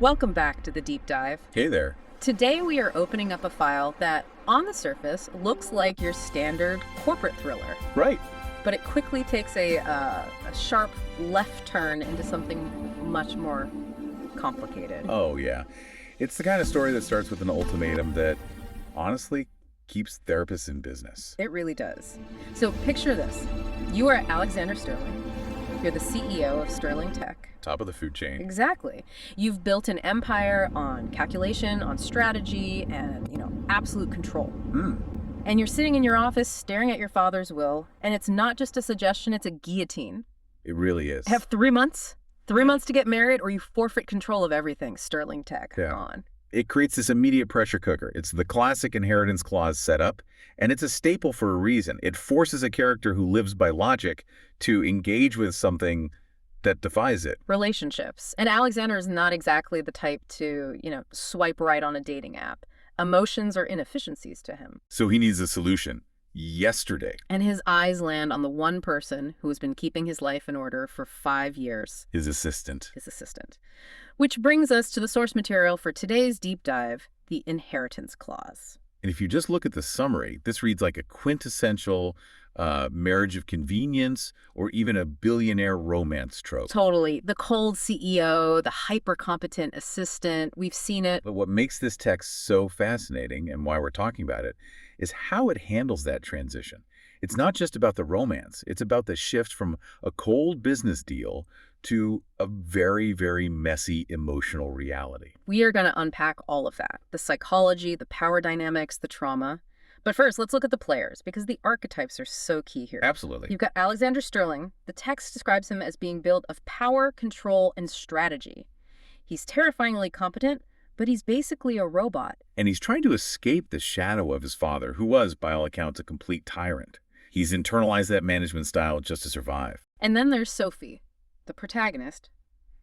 Welcome back to the deep dive. Hey there. Today we are opening up a file that, on the surface, looks like your standard corporate thriller, Right. but it quickly takes a sharp left turn into something much more complicated. Oh, yeah. It's the kind of story that starts with an ultimatum that, honestly, keeps therapists in business. It really does. So picture this. You are Alexander Sterling. You're the CEO of Sterling Tech. Top of the food chain. Exactly. You've built an empire on calculation, on strategy, and, absolute control. And you're sitting in your office staring at your father's will, and it's not just a suggestion, it's a guillotine. It really is. Have 3 months? 3 months to get married, or you forfeit control of everything. Sterling Tech. Yeah. Gone. It creates this immediate pressure cooker. It's the classic inheritance clause setup, and it's a staple for a reason. It forces a character who lives by logic to engage with something that defies it. Relationships. And Alexander is not exactly the type to, swipe right on a dating app. Emotions are inefficiencies to him. So he needs a solution. Yesterday. And his eyes land on the one person who has been keeping his life in order for 5 years. His assistant. His assistant. Which brings us to the source material for today's deep dive, the inheritance clause. And if you just look at the summary, this reads like a quintessential marriage of convenience or even a billionaire romance trope. Totally. The cold CEO, the hyper-competent assistant, we've seen it. But what makes this text so fascinating and why we're talking about it is how it handles that transition. It's not just about the romance. It's about the shift from a cold business deal to a very, very messy emotional reality. We are going to unpack all of that. The psychology, the power dynamics, the trauma. But first, let's look at the players, because the archetypes are so key here. Absolutely. You've got Alexander Sterling. The text describes him as being built of power, control, and strategy. He's terrifyingly competent, but he's basically a robot. And he's trying to escape the shadow of his father, who was, by all accounts, a complete tyrant. He's internalized that management style just to survive. And then there's Sophie, the protagonist.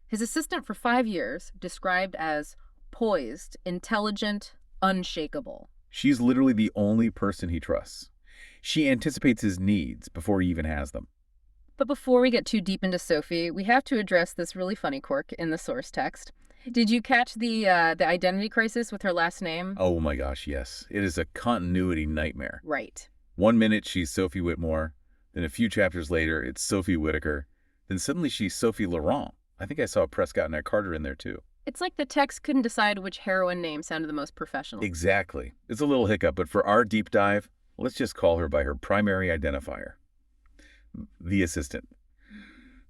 His assistant for 5 years, described as poised, intelligent, unshakable. She's literally the only person he trusts. She anticipates his needs before he even has them. But before we get too deep into Sophie, we have to address this really funny quirk in the source text. Did you catch the identity crisis with her last name? Oh my gosh, yes. It is a continuity nightmare. Right. 1 minute she's Sophie Whitmore, then a few chapters later it's Sophie Whitaker, then suddenly she's Sophie Laurent. I think I saw Prescott and Carter in there too. It's like the text couldn't decide which heroine name sounded the most professional. Exactly. It's a little hiccup, but for our deep dive, let's just call her by her primary identifier. The assistant.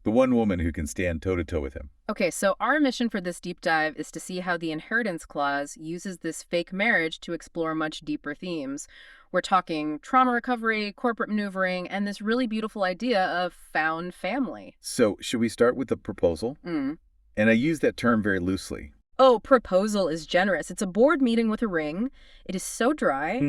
The one woman who can stand toe-to-toe with him. Okay, so our mission for this deep dive is to see how the inheritance clause uses this fake marriage to explore much deeper themes. We're talking trauma recovery, corporate maneuvering, and this really beautiful idea of found family. So, should we start with the proposal? And I use that term very loosely. Oh, proposal is generous. It's a board meeting with a ring. It is so dry.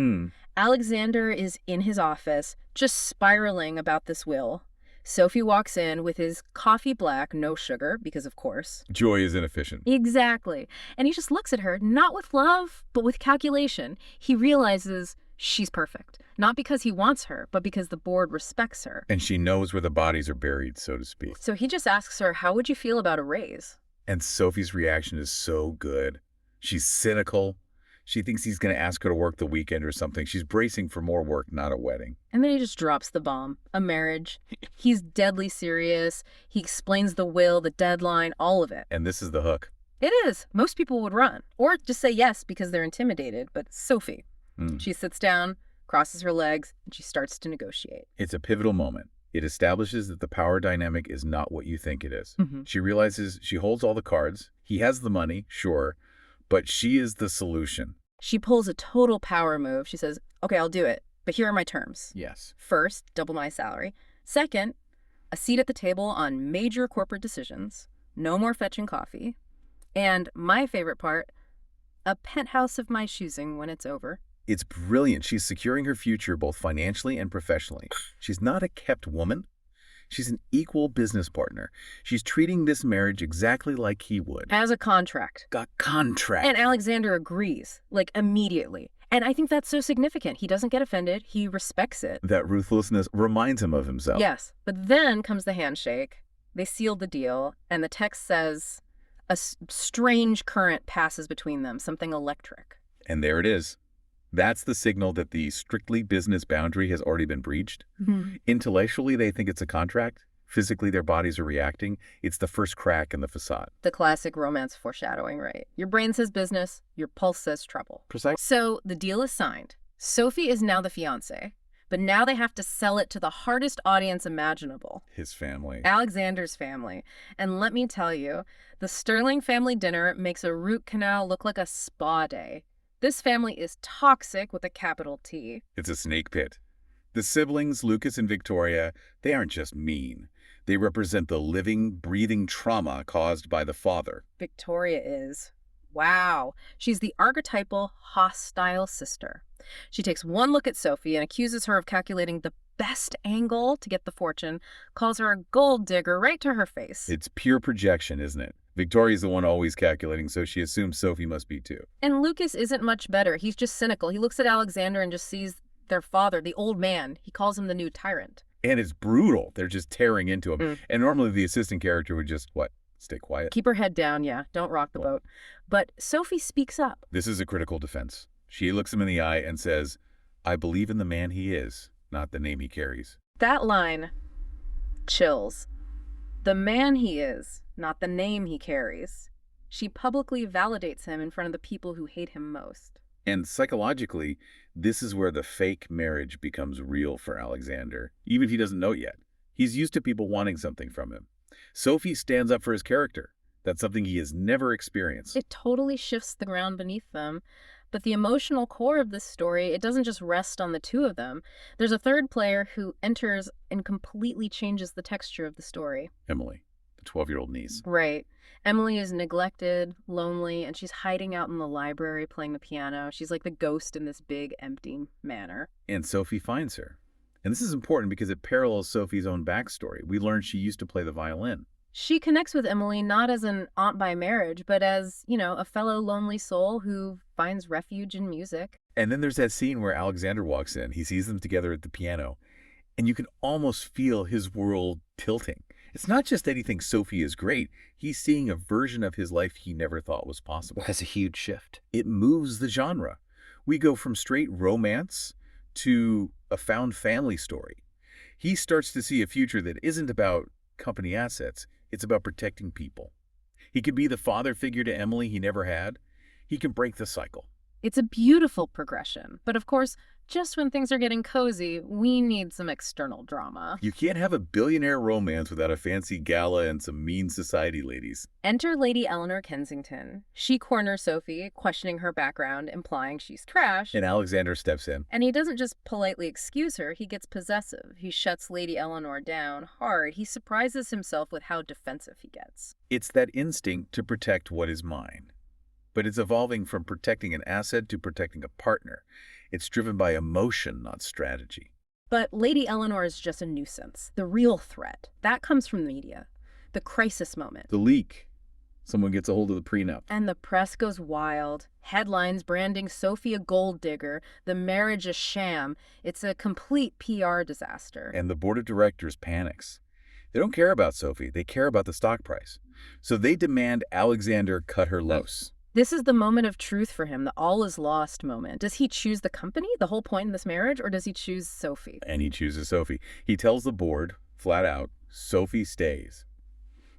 Alexander is in his office, just spiraling about this will. Sophie walks in with his coffee black, no sugar, because of course. Joy is inefficient. Exactly. And he just looks at her, not with love, but with calculation. He realizes she's perfect. Not because he wants her, but because the board respects her. And she knows where the bodies are buried, so to speak. So he just asks her, how would you feel about a raise? And Sophie's reaction is so good. She's cynical. She thinks he's going to ask her to work the weekend or something. She's bracing for more work, not a wedding. And then he just drops the bomb. A marriage. He's deadly serious. He explains the will, the deadline, all of it. And this is the hook. It is. Most people would run. Or just say yes because they're intimidated. But Sophie, she sits down, crosses her legs, and she starts to negotiate. It's a pivotal moment. It establishes that the power dynamic is not what you think it is. She realizes she holds all the cards. He has the money, sure, but she is the solution. She pulls a total power move. She says, okay, I'll do it, but here are my terms. Yes. First, double my salary. Second, a seat at the table on major corporate decisions. No more fetching coffee. And my favorite part, a penthouse of my choosing when it's over. It's brilliant. She's securing her future both financially and professionally. She's not a kept woman. She's an equal business partner. She's treating this marriage exactly like he would. As a contract. A contract. And Alexander agrees, like immediately. And I think that's so significant. He doesn't get offended. He respects it. That ruthlessness reminds him of himself. Yes. But then comes the handshake. They sealed the deal. And the text says, strange current passes between them, something electric. And there it is. That's the signal that the strictly business boundary has already been breached. Intellectually, they think it's a contract. Physically, their bodies are reacting. It's the first crack in the facade. The classic romance foreshadowing, right? Your brain says business, your pulse says trouble. Precisely. So the deal is signed. Sophie is now the fiancé, but now they have to sell it to the hardest audience imaginable. His family. Alexander's family. And let me tell you, the Sterling family dinner makes a root canal look like a spa day. This family is toxic with a capital T. It's a snake pit. The siblings, Lucas and Victoria, they aren't just mean. They represent the living, breathing trauma caused by the father. Victoria is. Wow. She's the archetypal hostile sister. She takes one look at Sophie and accuses her of calculating the best angle to get the fortune, calls her a gold digger right to her face. It's pure projection, isn't it? Victoria's the one always calculating, so she assumes Sophie must be too. And Lucas isn't much better. He's just cynical. He looks at Alexander and just sees their father, the old man. He calls him the new tyrant. And it's brutal. They're just tearing into him. And normally the assistant character would just, stay quiet? Keep her head down, yeah. Don't rock the boat. But Sophie speaks up. This is a critical defense. She looks him in the eye and says, I believe in the man he is, not the name he carries. That line chills. The man he is, not the name he carries. She publicly validates him in front of the people who hate him most. And psychologically, this is where the fake marriage becomes real for Alexander, even if he doesn't know it yet. He's used to people wanting something from him. Sophie stands up for his character. That's something he has never experienced. It totally shifts the ground beneath them. But the emotional core of this story, it doesn't just rest on the two of them. There's a third player who enters and completely changes the texture of the story. Emily, the 12-year-old niece. Right. Emily is neglected, lonely, and she's hiding out in the library playing the piano. She's like the ghost in this big, empty manor. And Sophie finds her. And this is important because it parallels Sophie's own backstory. We learn she used to play the violin. She connects with Emily not as an aunt by marriage, but as, a fellow lonely soul who finds refuge in music. And then there's that scene where Alexander walks in. He sees them together at the piano. And you can almost feel his world tilting. It's not just that he thinks Sophie is great. He's seeing a version of his life he never thought was possible. That's a huge shift. It moves the genre. We go from straight romance to a found family story. He starts to see a future that isn't about company assets. It's about protecting people. He can be the father figure to Emily he never had. He can break the cycle. It's a beautiful progression. But of course, just when things are getting cozy, we need some external drama. You can't have a billionaire romance without a fancy gala and some mean society ladies. Enter Lady Eleanor Kensington. She corners Sophie, questioning her background, implying she's trash. And Alexander steps in. And he doesn't just politely excuse her, he gets possessive. He shuts Lady Eleanor down hard. He surprises himself with how defensive he gets. It's that instinct to protect what is mine. But it's evolving from protecting an asset to protecting a partner. It's driven by emotion, not strategy. But Lady Eleanor is just a nuisance. The real threat, that comes from the media. The crisis moment. The leak. Someone gets a hold of the prenup. And the press goes wild. Headlines branding Sophie a gold digger, the marriage a sham. It's a complete PR disaster. And the board of directors panics. They don't care about Sophie. They care about the stock price. So they demand Alexander cut her loose. This is the moment of truth for him, the all is lost moment. Does he choose the company, the whole point in this marriage, or does he choose Sophie? And he chooses Sophie. He tells the board, flat out, Sophie stays.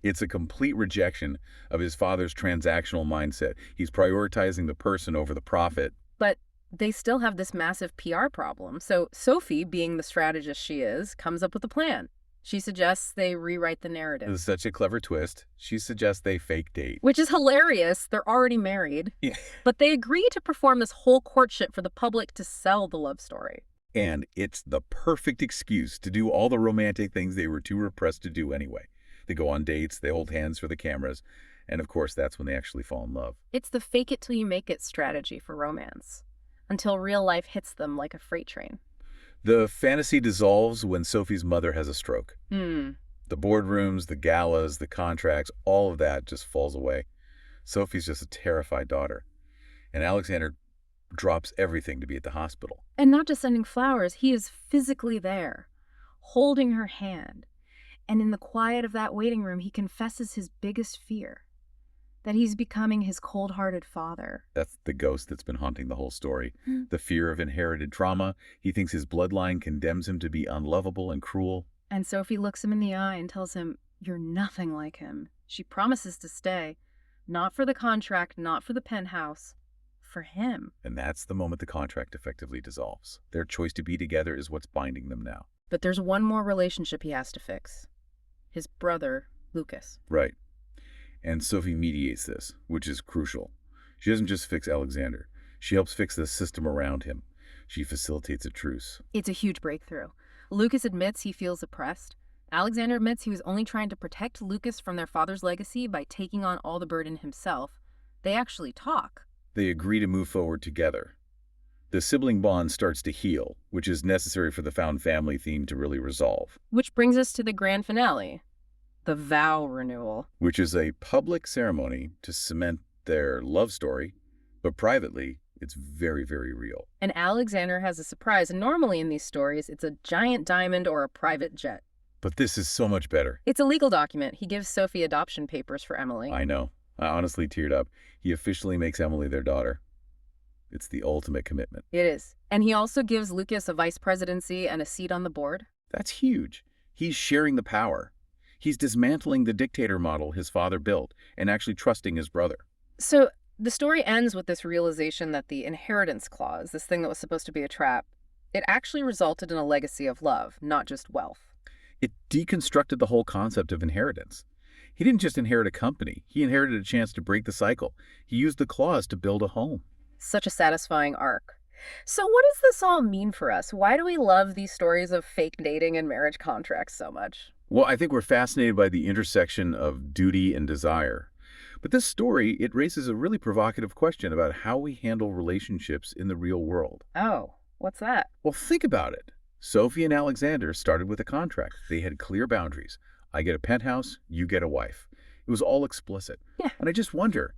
It's a complete rejection of his father's transactional mindset. He's prioritizing the person over the profit. But they still have this massive PR problem. So Sophie, being the strategist she is, comes up with a plan. She suggests they rewrite the narrative. This is such a clever twist. She suggests they fake date. Which is hilarious. They're already married. Yeah. But they agree to perform this whole courtship for the public to sell the love story. And it's the perfect excuse to do all the romantic things they were too repressed to do anyway. They go on dates, they hold hands for the cameras, and of course that's when they actually fall in love. It's the fake it till you make it strategy for romance, until real life hits them like a freight train. The fantasy dissolves when Sophie's mother has a stroke. The boardrooms, the galas, the contracts, all of that just falls away. Sophie's just a terrified daughter. And Alexander drops everything to be at the hospital. And not just sending flowers, he is physically there, holding her hand. And in the quiet of that waiting room, he confesses his biggest fear. That he's becoming his cold-hearted father. That's the ghost that's been haunting the whole story. Hmm. The fear of inherited trauma. He thinks his bloodline condemns him to be unlovable and cruel. And Sophie looks him in the eye and tells him, "You're nothing like him." She promises to stay. Not for the contract, not for the penthouse. For him. And that's the moment the contract effectively dissolves. Their choice to be together is what's binding them now. But there's one more relationship he has to fix. His brother, Lucas. Right. And Sophie mediates this, which is crucial. She doesn't just fix Alexander. She helps fix the system around him. She facilitates a truce. It's a huge breakthrough. Lucas admits he feels oppressed. Alexander admits he was only trying to protect Lucas from their father's legacy by taking on all the burden himself. They actually talk. They agree to move forward together. The sibling bond starts to heal, which is necessary for the found family theme to really resolve. Which brings us to the grand finale. The vow renewal. Which is a public ceremony to cement their love story, but privately, it's very, very real. And Alexander has a surprise, and normally in these stories, it's a giant diamond or a private jet. But this is so much better. It's a legal document. He gives Sophie adoption papers for Emily. I know. I honestly teared up. He officially makes Emily their daughter. It's the ultimate commitment. It is. And he also gives Lucas a vice presidency and a seat on the board. That's huge. He's sharing the power. He's dismantling the dictator model his father built and actually trusting his brother. So the story ends with this realization that the inheritance clause, this thing that was supposed to be a trap, it actually resulted in a legacy of love, not just wealth. It deconstructed the whole concept of inheritance. He didn't just inherit a company. He inherited a chance to break the cycle. He used the clause to build a home. Such a satisfying arc. So what does this all mean for us? Why do we love these stories of fake dating and marriage contracts so much? Well, I think we're fascinated by the intersection of duty and desire. But this story, it raises a really provocative question about how we handle relationships in the real world. Oh, what's that? Well, think about it. Sophie and Alexander started with a contract. They had clear boundaries. I get a penthouse, you get a wife. It was all explicit. Yeah. And I just wonder,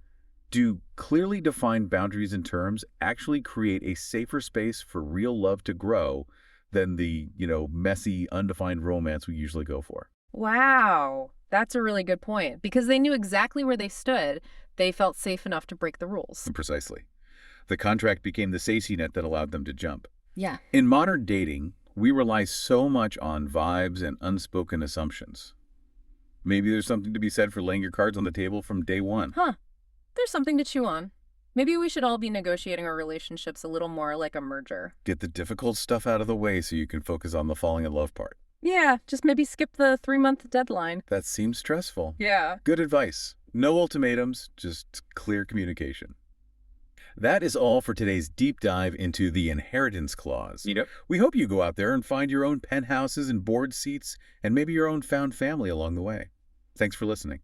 do clearly defined boundaries and terms actually create a safer space for real love to grow than the, messy, undefined romance we usually go for? Wow, that's a really good point. Because they knew exactly where they stood, they felt safe enough to break the rules. Precisely. The contract became the safety net that allowed them to jump. Yeah. In modern dating, we rely so much on vibes and unspoken assumptions. Maybe there's something to be said for laying your cards on the table from day one. Huh. There's something to chew on. Maybe we should all be negotiating our relationships a little more like a merger. Get the difficult stuff out of the way so you can focus on the falling in love part. Yeah, just maybe skip the 3-month deadline. That seems stressful. Yeah. Good advice. No ultimatums, just clear communication. That is all for today's deep dive into the inheritance clause. Yep. We hope you go out there and find your own penthouses and board seats and maybe your own found family along the way. Thanks for listening.